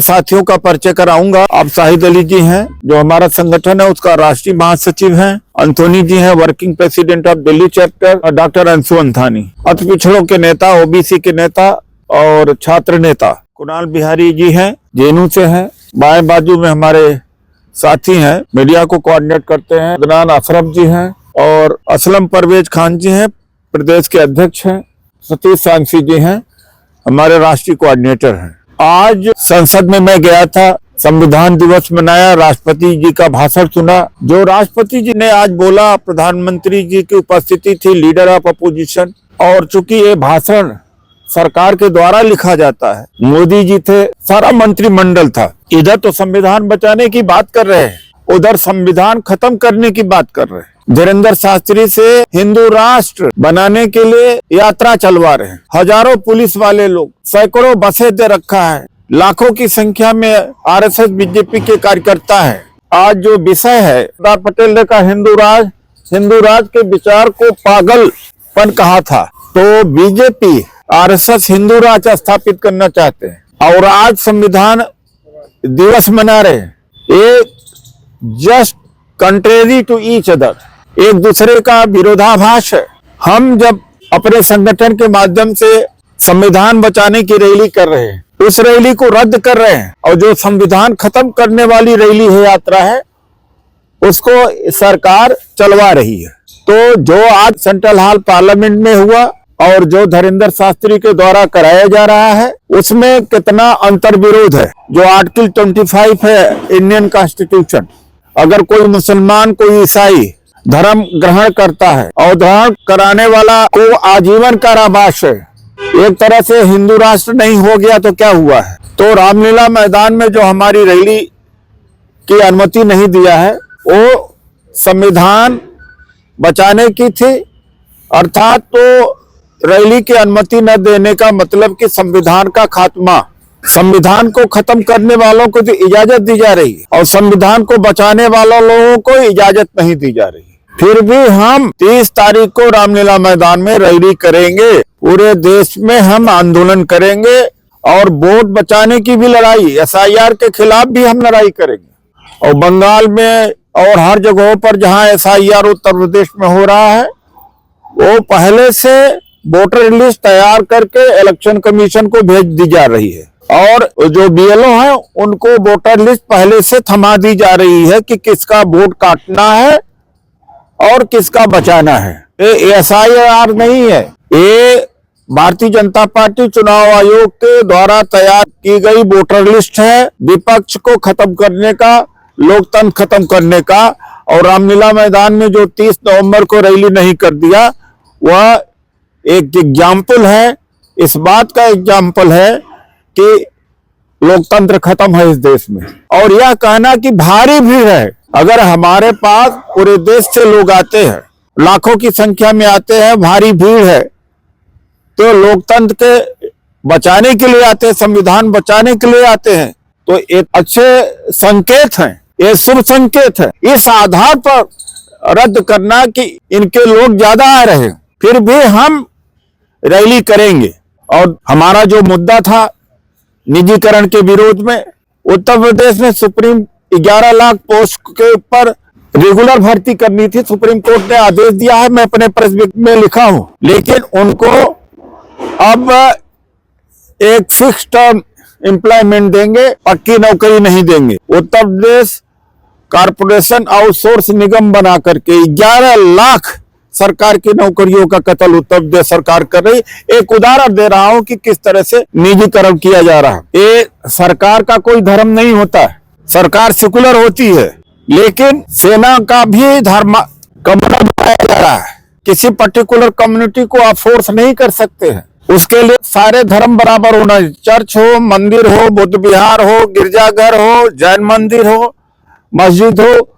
साथियों का परिचय कराऊंगा। आप शाहिद अली जी हैं, जो हमारा संगठन है उसका राष्ट्रीय महासचिव हैं। अंथोनी जी हैं, working president of Delhi chapter. और डॉक्टर अंशु अंथानी, अति पिछड़ों के नेता, ओबीसी के नेता और छात्र नेता। कुणाल बिहारी जी हैं, जेएनयू से हैं। बाएं बाजू में हमारे साथी हैं, मीडिया को कोऑर्डिनेट करते हैं, अदनान अशरफ जी हैं। और असलम परवेज खान जी हैं, प्रदेश के अध्यक्ष हैं। सतीश सांसी जी हैं, हमारे राष्ट्रीय कोऑर्डिनेटर हैं। आज संसद में मैं गया था, संविधान दिवस मनाया, राष्ट्रपति जी का भाषण सुना। जो राष्ट्रपति जी ने आज बोला, प्रधानमंत्री जी की उपस्थिति थी, लीडर ऑफ अपोजिशन। और चूंकि ये भाषण सरकार के द्वारा लिखा जाता है, मोदी जी थे, सारा मंत्रिमंडल था। इधर तो संविधान बचाने की बात कर रहे हैं, उधर संविधान खत्म करने की बात कर रहे हैं। धीरेन्द्र शास्त्री से हिंदू राष्ट्र बनाने के लिए यात्रा चलवा रहे हैं। हजारों पुलिस वाले लोग, सैकड़ों बसें दे रखा है, लाखों की संख्या में आरएसएस बीजेपी के कार्यकर्ता हैं। आज जो विषय है, सरदार पटेल ने कहा हिंदू राज के विचार को पागलपन कहा था। तो बीजेपी आरएसएस हिंदू राज स्थापित करना चाहते हैं और आज संविधान दिवस मना रहे हैं। ये just contrary to each other, एक दूसरे का विरोधाभास है। हम जब अपने संगठन के माध्यम से संविधान बचाने की रैली कर रहे हैं, उस रैली को रद्द कर रहे हैं और जो संविधान खत्म करने वाली रैली है, यात्रा है, उसको सरकार चलवा रही है। तो जो आज सेंट्रल हॉल पार्लियामेंट में हुआ और जो धीरेन्द्र शास्त्री के द्वारा कराया जा रहा है, उसमें कितना अंतर विरोध है। जो आर्टिकल 25 है इंडियन कॉन्स्टिट्यूशन, अगर कोई मुसलमान, कोई ईसाई धर्म ग्रहण करता है और ग्रहण कराने वाला को आजीवन कारावास है, एक तरह से हिंदू राष्ट्र नहीं हो गया तो क्या हुआ है। तो रामलीला मैदान में जो हमारी रैली की अनुमति नहीं दिया है, वो संविधान बचाने की थी। अर्थात तो रैली की अनुमति न देने का मतलब कि संविधान का खात्मा, संविधान को खत्म करने वालों को तो इजाजत दी जा रही है और संविधान को बचाने वालों लोगों को इजाजत नहीं दी जा रही। फिर भी हम 30 तारीख को रामलीला मैदान में रैली करेंगे, पूरे देश में हम आंदोलन करेंगे और वोट बचाने की भी लड़ाई, एसआईआर के खिलाफ भी हम लड़ाई करेंगे। और बंगाल में और हर जगहों पर जहां एसआईआर उत्तर प्रदेश में हो रहा है, वो पहले से वोटर लिस्ट तैयार करके इलेक्शन कमीशन को भेज दी जा रही है और जो बीएलओ है उनको वोटर लिस्ट पहले से थमा दी जा रही है कि किसका वोट काटना है और किसका बचाना है। ये एसआईआर नहीं है, ये भारतीय जनता पार्टी चुनाव आयोग के द्वारा तैयार की गई वोटर लिस्ट है, विपक्ष को खत्म करने का, लोकतंत्र खत्म करने का। और रामलीला मैदान में जो 30 नवंबर को रैली नहीं कर दिया, वह एक एग्जाम्पल है, इस बात का एग्जाम्पल है कि लोकतंत्र खत्म है इस देश में। और यह कहना कि भारी भीड़ है, अगर हमारे पास पूरे देश से लोग आते हैं, लाखों की संख्या में आते हैं, भारी भीड़ है, तो लोकतंत्र के बचाने के लिए आते हैं, संविधान बचाने के लिए आते हैं, तो एक अच्छे संकेत हैं, ये शुभ संकेत है। इस आधार पर रद्द करना कि इनके लोग ज्यादा आ रहे हैं, फिर भी हम रैली करेंगे। और हमारा जो मुद्दा था निजीकरण के विरोध में, उत्तर प्रदेश में सुप्रीम 11 लाख पोस्ट के ऊपर रेगुलर भर्ती करनी थी, सुप्रीम कोर्ट ने आदेश दिया है, मैं अपने प्रेस में लिखा हूं। लेकिन उनको अब एक फिक्स टर्म एम्प्लॉयमेंट देंगे, पक्की नौकरी नहीं देंगे। उत्तर प्रदेश कारपोरेशन आउटसोर्स निगम बना करके 11 लाख सरकार की नौकरियों का कत्ल उत्तर प्रदेश सरकार कर रही। एक उदाहरण दे रहा हूं कि किस तरह से निजीकरण किया जा रहा है। ये सरकार का कोई धर्म नहीं होता है, सरकार सेकुलर होती है, लेकिन सेना का भी धर्म कमरा बनाया जा रहा है। किसी पर्टिकुलर कम्युनिटी को आप फोर्स नहीं कर सकते हैं, उसके लिए सारे धर्म बराबर होना चाहिए। चर्च हो, मंदिर हो, बुद्ध विहार हो, गिरजाघर हो, जैन मंदिर हो, मस्जिद हो,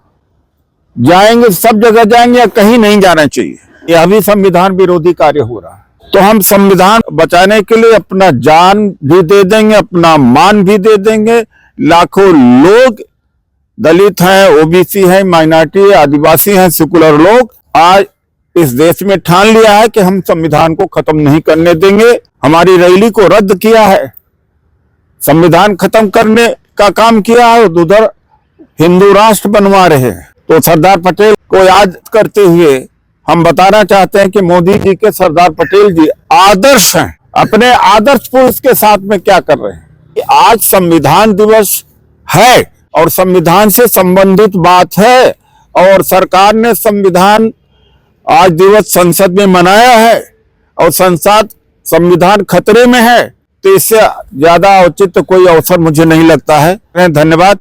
जाएंगे, सब जगह जाएंगे या कहीं नहीं जाना चाहिए। यह भी संविधान विरोधी कार्य हो रहा है। तो हम संविधान बचाने के लिए अपना जान भी दे देंगे, अपना मान भी दे देंगे। लाखों लोग, दलित हैं, ओबीसी हैं, माइनॉरिटी, आदिवासी हैं, सेकुलर लोग आज इस देश में ठान लिया है कि हम संविधान को खत्म नहीं करने देंगे। हमारी रैली को रद्द किया है, संविधान खत्म करने का काम किया है, उधर हिंदू राष्ट्र बनवा रहे हैं। तो सरदार पटेल को याद करते हुए हम बताना चाहते हैं कि मोदी जी के सरदार पटेल जी आदर्श हैं। अपने आदर्श पुरुष के साथ में क्या कर रहे हैं। आज संविधान दिवस है और संविधान से संबंधित बात है और सरकार ने संविधान आज दिवस संसद में मनाया है और संविधान खतरे में है, तो इससे ज्यादा औचित्य कोई अवसर मुझे नहीं लगता है। धन्यवाद।